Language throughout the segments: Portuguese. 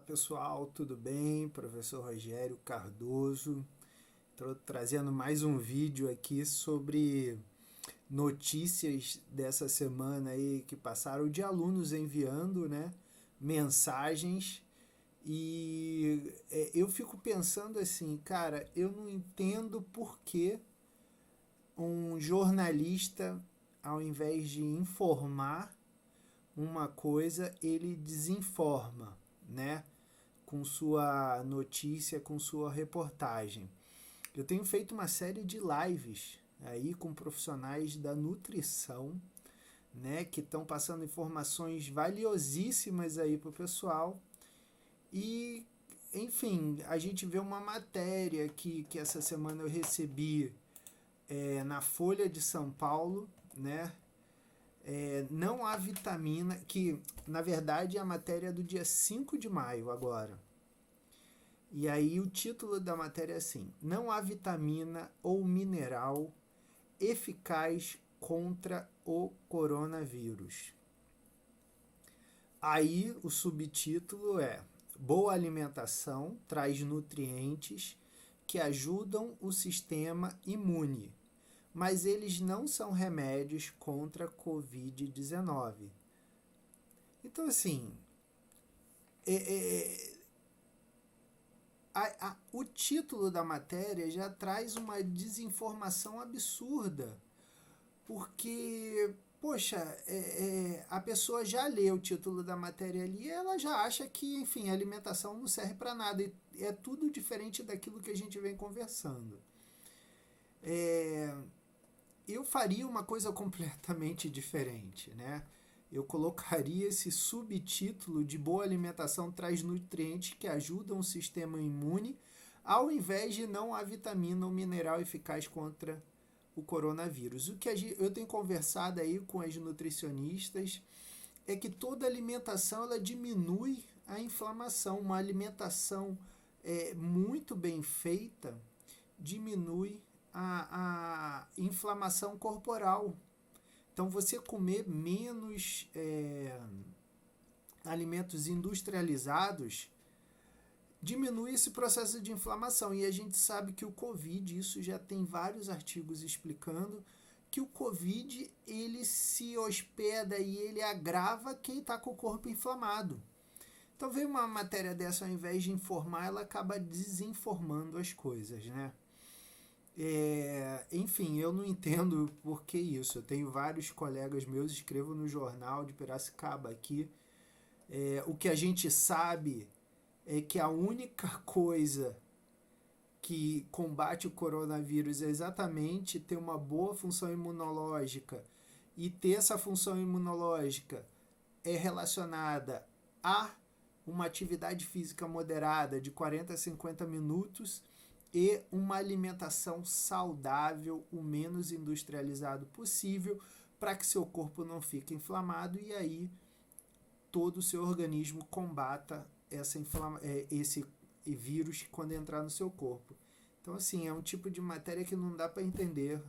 pessoal, tudo bem? Professor Rogério Cardoso, trazendo mais um vídeo aqui sobre notícias dessa semana aí que passaram de alunos enviando, né, mensagens eu fico pensando assim, cara, eu não entendo por que um jornalista, ao invés de informar uma coisa, ele desinforma, né? Com sua notícia, com sua reportagem. Eu tenho feito uma série de lives aí com profissionais da nutrição, né, que estão passando informações valiosíssimas aí para o pessoal. E, enfim, a gente vê uma matéria que essa semana eu recebi na Folha de São Paulo, né? Não há vitamina, que na verdade é a matéria é do dia 5 de maio agora. E aí o título da matéria é assim: não há vitamina ou mineral eficaz contra o coronavírus. Aí o subtítulo é: boa alimentação traz nutrientes que ajudam o sistema imune, mas eles não são remédios contra a Covid-19. Então, assim, o título da matéria já traz uma desinformação absurda, porque, poxa, a pessoa já lê o título da matéria ali e ela já acha que, enfim, a alimentação não serve para nada. E é tudo diferente daquilo que a gente vem conversando. Eu faria uma coisa completamente diferente, né? Eu colocaria esse subtítulo de boa alimentação traz nutrientes que ajudam o sistema imune, ao invés de não há vitamina ou mineral eficaz contra o coronavírus. O que eu tenho conversado aí com as nutricionistas é que toda alimentação ela diminui a inflamação. Uma alimentação muito bem feita diminui a inflamação corporal. Então, você comer menos alimentos industrializados diminui esse processo de inflamação. E a gente sabe que o Covid, isso já tem vários artigos explicando, que o Covid ele se hospeda e ele agrava quem está com o corpo inflamado. Então, veio uma matéria dessa, ao invés de informar, ela acaba desinformando as coisas, né? Enfim, eu não entendo por que isso. Eu tenho vários colegas meus, escrevo no jornal de Piracicaba aqui. O que a gente sabe é que a única coisa que combate o coronavírus é exatamente ter uma boa função imunológica. E ter essa função imunológica é relacionada a uma atividade física moderada de 40 a 50 minutos e uma alimentação saudável, o menos industrializado possível, para que seu corpo não fique inflamado e aí todo o seu organismo combata esse vírus quando entrar no seu corpo. Então, assim, é um tipo de matéria que não dá para entender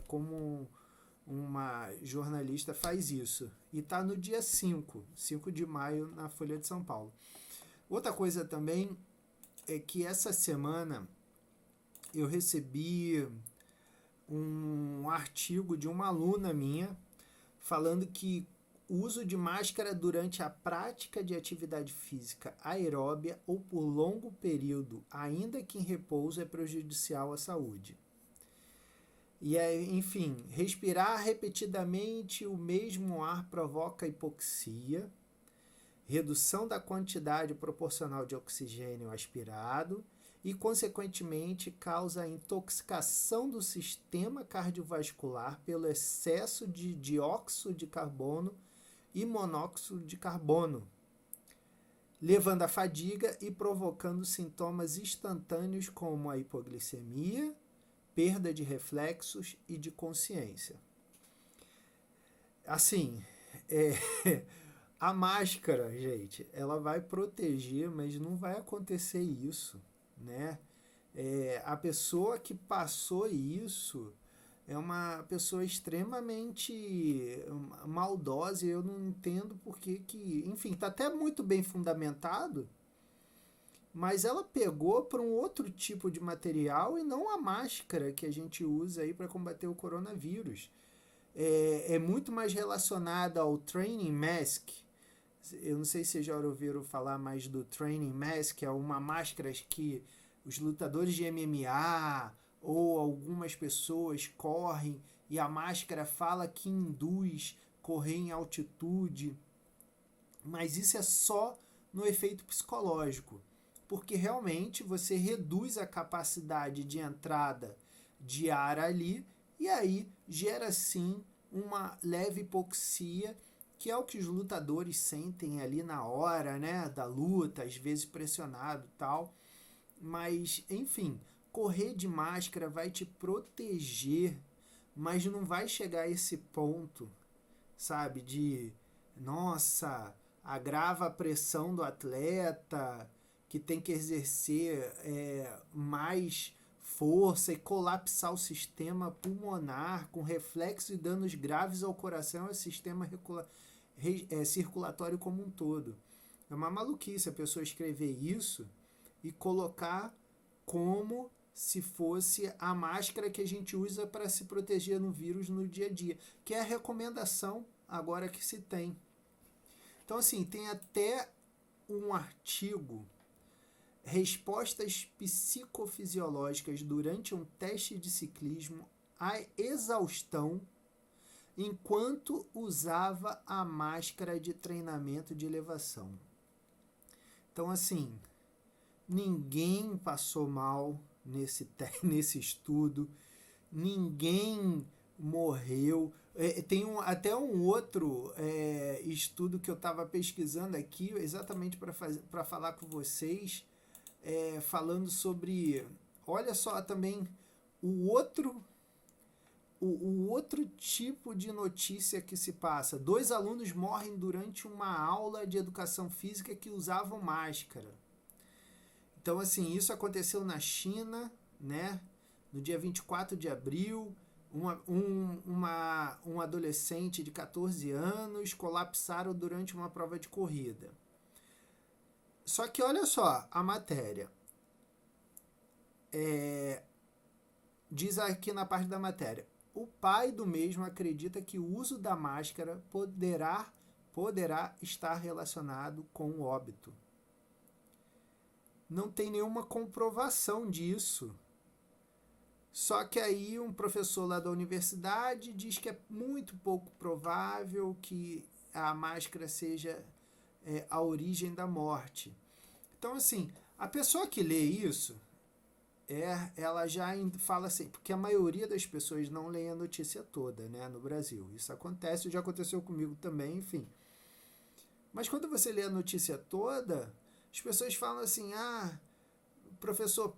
como uma jornalista faz isso. E está no dia 5 de maio, na Folha de São Paulo. Outra coisa também é que essa semana eu recebi um artigo de uma aluna minha falando que o uso de máscara durante a prática de atividade física aeróbia ou por longo período, ainda que em repouso, é prejudicial à saúde. E enfim, respirar repetidamente o mesmo ar provoca hipoxia, redução da quantidade proporcional de oxigênio aspirado e, consequentemente, causa a intoxicação do sistema cardiovascular pelo excesso de dióxido de carbono e monóxido de carbono, levando à fadiga e provocando sintomas instantâneos como a hipoglicemia, perda de reflexos e de consciência. Assim, a máscara, gente, ela vai proteger, mas não vai acontecer isso, né? A pessoa que passou isso é uma pessoa extremamente maldosa e eu não entendo porque que... Enfim, está até muito bem fundamentado, mas ela pegou para um outro tipo de material e não a máscara que a gente usa aí para combater o coronavírus. É muito mais relacionada ao training mask. Eu não sei se vocês já ouviram falar mais do training mask, é uma máscara que os lutadores de MMA ou algumas pessoas correm e a máscara fala que induz correr em altitude, mas isso é só no efeito psicológico, porque realmente você reduz a capacidade de entrada de ar ali e aí gera sim uma leve hipoxia, que é o que os lutadores sentem ali na hora, né, da luta, às vezes pressionado e tal. Mas, enfim, correr de máscara vai te proteger, mas não vai chegar a esse ponto, sabe, de nossa, agrava a pressão do atleta, que tem que exercer mais força e colapsar o sistema pulmonar com reflexo e danos graves ao coração e ao sistema circulatório como um todo. É uma maluquice a pessoa escrever isso e colocar como se fosse a máscara que a gente usa para se proteger no vírus no dia a dia, que é a recomendação agora que se tem. Então, assim, tem até um artigo, respostas psicofisiológicas durante um teste de ciclismo à exaustão enquanto usava a máscara de treinamento de elevação. Então, assim, ninguém passou mal nesse estudo, ninguém morreu. Tem até um outro estudo que eu estava pesquisando aqui, exatamente para falar com vocês, falando sobre, olha só também, o outro tipo de notícia que se passa. 2 alunos morrem durante uma aula de educação física que usavam máscara. Então, assim, isso aconteceu na China, né? No dia 24 de abril, um adolescente de 14 anos colapsaram durante uma prova de corrida. Só que olha só a matéria. Diz aqui na parte da matéria: o pai do mesmo acredita que o uso da máscara poderá estar relacionado com o óbito. Não tem nenhuma comprovação disso. Só que aí um professor lá da universidade diz que é muito pouco provável que a máscara seja a origem da morte. Então, assim, a pessoa que lê isso, ela já fala assim, porque a maioria das pessoas não lê a notícia toda, né, no Brasil. Isso acontece, já aconteceu comigo também, enfim. Mas quando você lê a notícia toda, as pessoas falam assim, professor,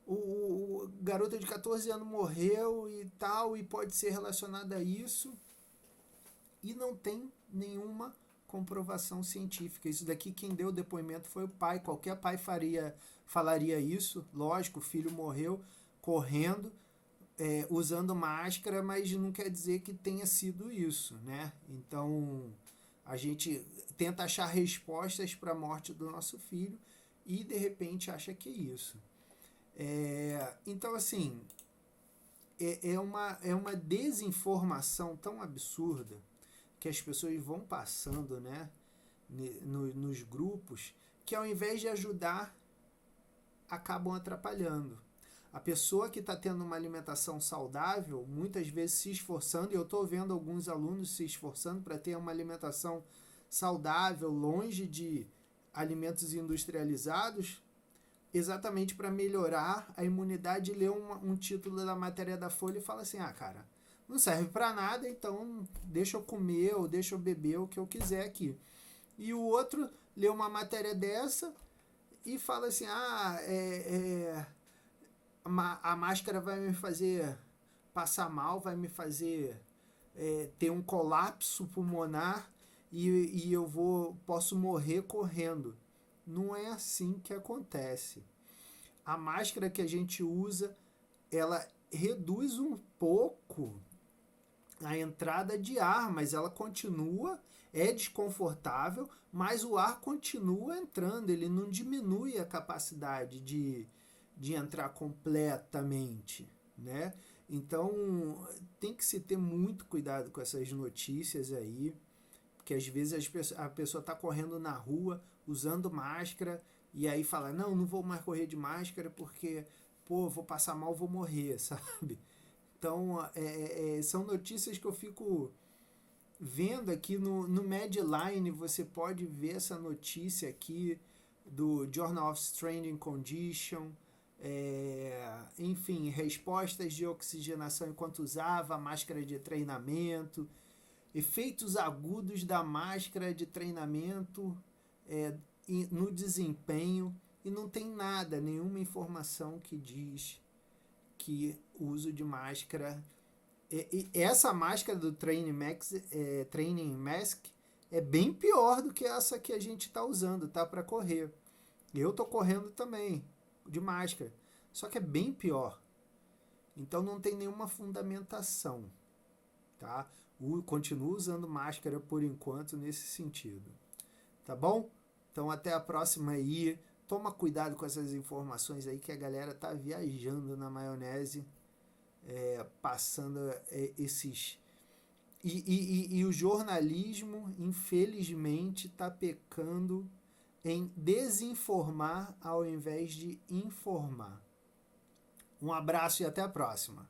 o garoto de 14 anos morreu e tal, e pode ser relacionado a isso, e não tem nenhuma comprovação científica. Isso daqui, quem deu o depoimento foi o pai. Qualquer pai falaria isso. Lógico, o filho morreu correndo, usando máscara, mas não quer dizer que tenha sido isso, né? Então, a gente tenta achar respostas para a morte do nosso filho e, de repente, acha que é isso. Então, assim, é uma desinformação tão absurda que as pessoas vão passando, né, nos grupos, que ao invés de ajudar, acabam atrapalhando. A pessoa que está tendo uma alimentação saudável, muitas vezes se esforçando, e eu estou vendo alguns alunos se esforçando para ter uma alimentação saudável, longe de alimentos industrializados, exatamente para melhorar a imunidade. Lê um título da matéria da Folha e fala assim, cara, não serve para nada, então deixa eu comer ou deixa eu beber o que eu quiser aqui. E o outro lê uma matéria dessa e fala assim, a máscara vai me fazer passar mal, vai me fazer ter um colapso pulmonar e eu posso morrer correndo. Não é assim que acontece. A máscara que a gente usa, ela reduz um pouco a entrada de ar, mas ela continua, é desconfortável, mas o ar continua entrando, ele não diminui a capacidade de entrar completamente, né? Então tem que se ter muito cuidado com essas notícias aí, porque às vezes a pessoa está correndo na rua usando máscara e aí fala, não vou mais correr de máscara porque, pô, vou passar mal, vou morrer, sabe? Então, são notícias que eu fico vendo aqui no Medline, você pode ver essa notícia aqui do Journal of Strain and Condition, enfim, respostas de oxigenação enquanto usava a máscara de treinamento, efeitos agudos da máscara de treinamento no desempenho, e não tem nada, nenhuma informação que diz que o uso de máscara. Essa máscara do Training Mask é bem pior do que essa que a gente está usando, tá? Para correr. Eu tô correndo também de máscara, só que é bem pior. Então não tem nenhuma fundamentação, tá? Continuo usando máscara por enquanto nesse sentido, tá bom? Então até a próxima aí. Toma cuidado com essas informações aí que a galera tá viajando na maionese, passando esses... E o jornalismo, infelizmente, está pecando em desinformar ao invés de informar. Um abraço e até a próxima.